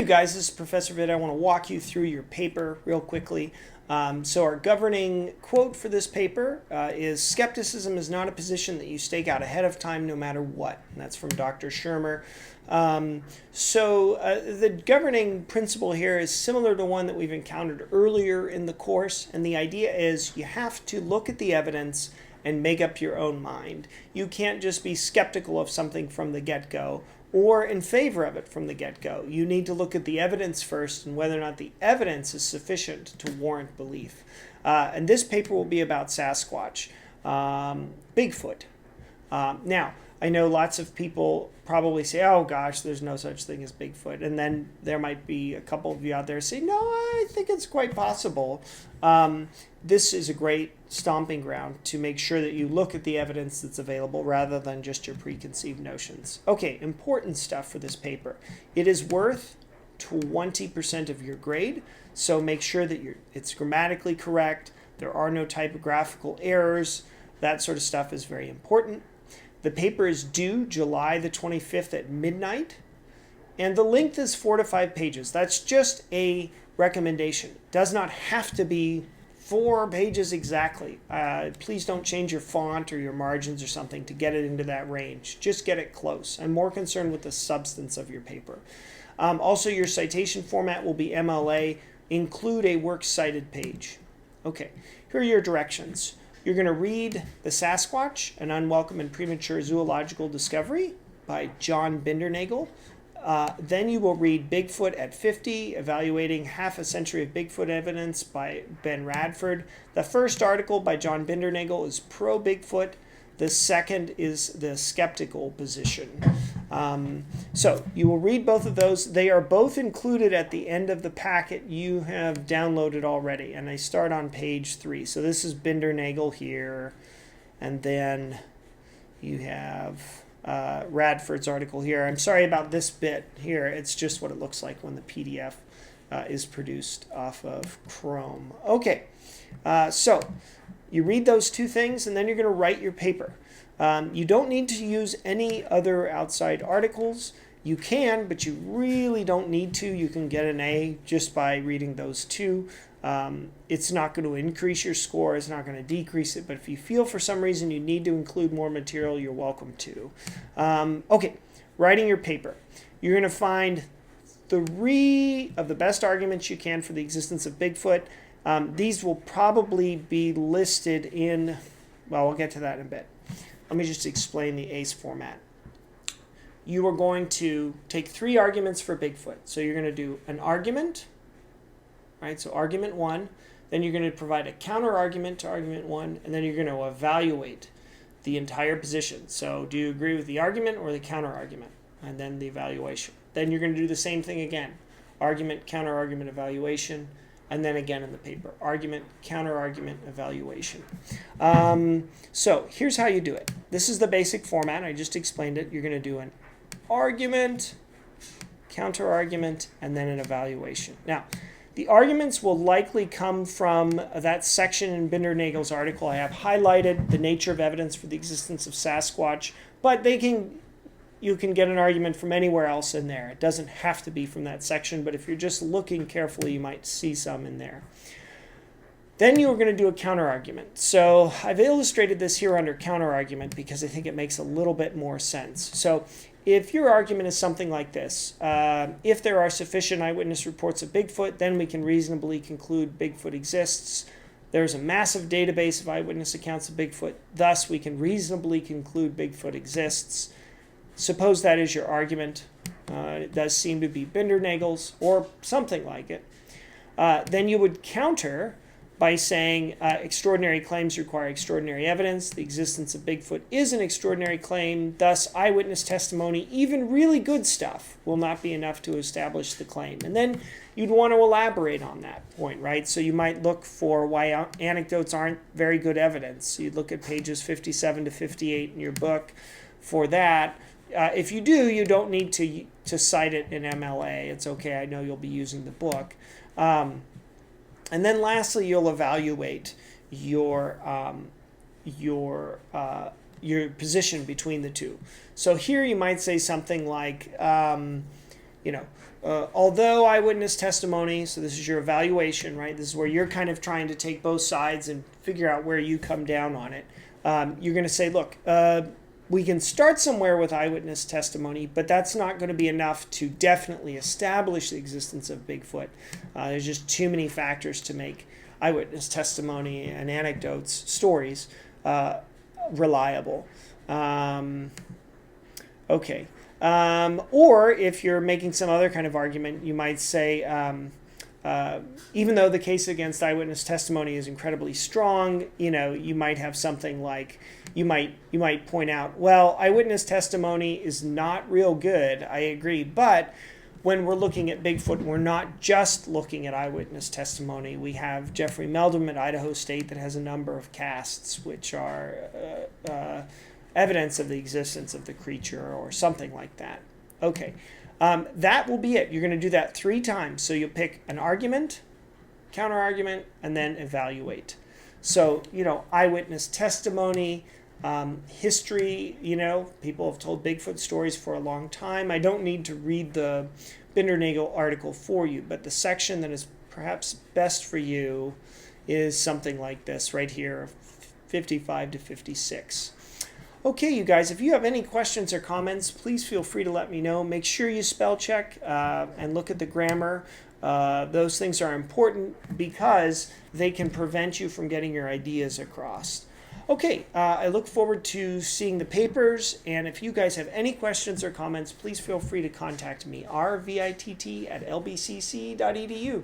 you guys, this is Professor Vid. I want to walk you through your paper real quickly. So our governing quote for this paper is, "Skepticism is not a position that you stake out ahead of time no matter what." And that's from Dr. Shermer. The governing principle here is similar to one that we've encountered earlier in the course. And the idea is you have to look at the evidence and make up your own mind. You can't just be skeptical of something from the get-go or in favor of it from the get-go. You need to look at the evidence first and whether or not the evidence is sufficient to warrant belief. And this paper will be about Sasquatch, Bigfoot. Now, I know lots of people probably say, oh gosh, there's no such thing as Bigfoot. And then there might be a couple of you out there say, no, I think it's quite possible. This is a great stomping ground to make sure that you look at the evidence that's available rather than just your preconceived notions. Okay, important stuff for this paper. It is worth 20% of your grade, so make sure that it's grammatically correct, there are no typographical errors, that sort of stuff is very important. The paper is due July the 25th at midnight, and the length is 4 to 5 pages. That's just a recommendation. It does not have to be 4 pages exactly. Please don't change your font or your margins or something to get it into that range. Just get it close. I'm more concerned with the substance of your paper. Also, your citation format will be MLA. Include a works cited page. Okay, here are your directions. You're going to read The Sasquatch, An Unwelcome and Premature Zoological Discovery by John Bindernagel. Then you will read Bigfoot at 50, Evaluating Half a Century of Bigfoot Evidence by Ben Radford. The first article by John Bindernagel is pro-Bigfoot. The second is the skeptical position. So you will read both of those. They are both included at the end of the packet you have downloaded already. And I start on page 3. So this is Bindernagel here. And then you have Radford's article here. I'm sorry about this bit here. It's just what it looks like when the PDF is produced off of Chrome. Okay, so you read those two things and then you're going to write your paper. You don't need to use any other outside articles. You can, but you really don't need to. You can get an A just by reading those two. It's not going to increase your score. It's not going to decrease it. But if you feel for some reason you need to include more material, you're welcome to. Okay, writing your paper. You're going to find 3 of the best arguments you can for the existence of Bigfoot. These will probably be listed in, well, we'll get to that in a bit. Let me just explain the ACE format. You are going to take 3 arguments for Bigfoot. So you're going to do an argument, right? So argument 1. Then you're going to provide a counter argument to argument 1, and then you're going to evaluate the entire position. So do you agree with the argument or the counter argument? And then the evaluation. Then you're going to do the same thing again. Argument, counter argument, evaluation. And then again in the paper, argument, counter-argument, evaluation. So here's how you do it. This is the basic format. I just explained it. You're going to do an argument, counter-argument, and then an evaluation. Now, the arguments will likely come from that section in Bindernagel's article. I have highlighted the nature of evidence for the existence of Sasquatch, but you can get an argument from anywhere else in there. It doesn't have to be from that section, but if you're just looking carefully, you might see some in there. Then you're going to do a counter-argument. So I've illustrated this here under counter-argument because I think it makes a little bit more sense. So if your argument is something like this, if there are sufficient eyewitness reports of Bigfoot, then we can reasonably conclude Bigfoot exists. There's a massive database of eyewitness accounts of Bigfoot. Thus, we can reasonably conclude Bigfoot exists. Suppose that is your argument. It does seem to be Bindernagel's or something like it. Then you would counter by saying extraordinary claims require extraordinary evidence. The existence of Bigfoot is an extraordinary claim. Thus, eyewitness testimony, even really good stuff, will not be enough to establish the claim. And then you'd want to elaborate on that point, right? So you might look for why anecdotes aren't very good evidence. You'd look at pages 57 to 58 in your book for that. If you do, you don't need to cite it in MLA. It's okay. I know you'll be using the book. And then lastly, you'll evaluate your position between the two. So here you might say something like, although eyewitness testimony, so this is your evaluation, right? This is where you're kind of trying to take both sides and figure out where you come down on it. You're going to say, look, we can start somewhere with eyewitness testimony, but that's not going to be enough to definitely establish the existence of Bigfoot. There's just too many factors to make eyewitness testimony and anecdotes, stories, reliable. Okay. Or if you're making some other kind of argument, you might say, even though the case against eyewitness testimony is incredibly strong, you might have something like, you might point out, well, eyewitness testimony is not real good, I agree, but when we're looking at Bigfoot, we're not just looking at eyewitness testimony. We have Jeffrey Meldrum at Idaho State that has a number of casts which are evidence of the existence of the creature or something like that. Okay, that will be it. You're going to do that 3 times. So you'll pick an argument, counter-argument, and then evaluate. So, eyewitness testimony, history, people have told Bigfoot stories for a long time. I don't need to read the Bindernagel article for you, but the section that is perhaps best for you is something like this right here, 55 to 56. Okay, you guys, if you have any questions or comments, please feel free to let me know. Make sure you spell check and look at the grammar. Those things are important because they can prevent you from getting your ideas across. Okay, I look forward to seeing the papers, and if you guys have any questions or comments, please feel free to contact me, rvitt@lbcc.edu.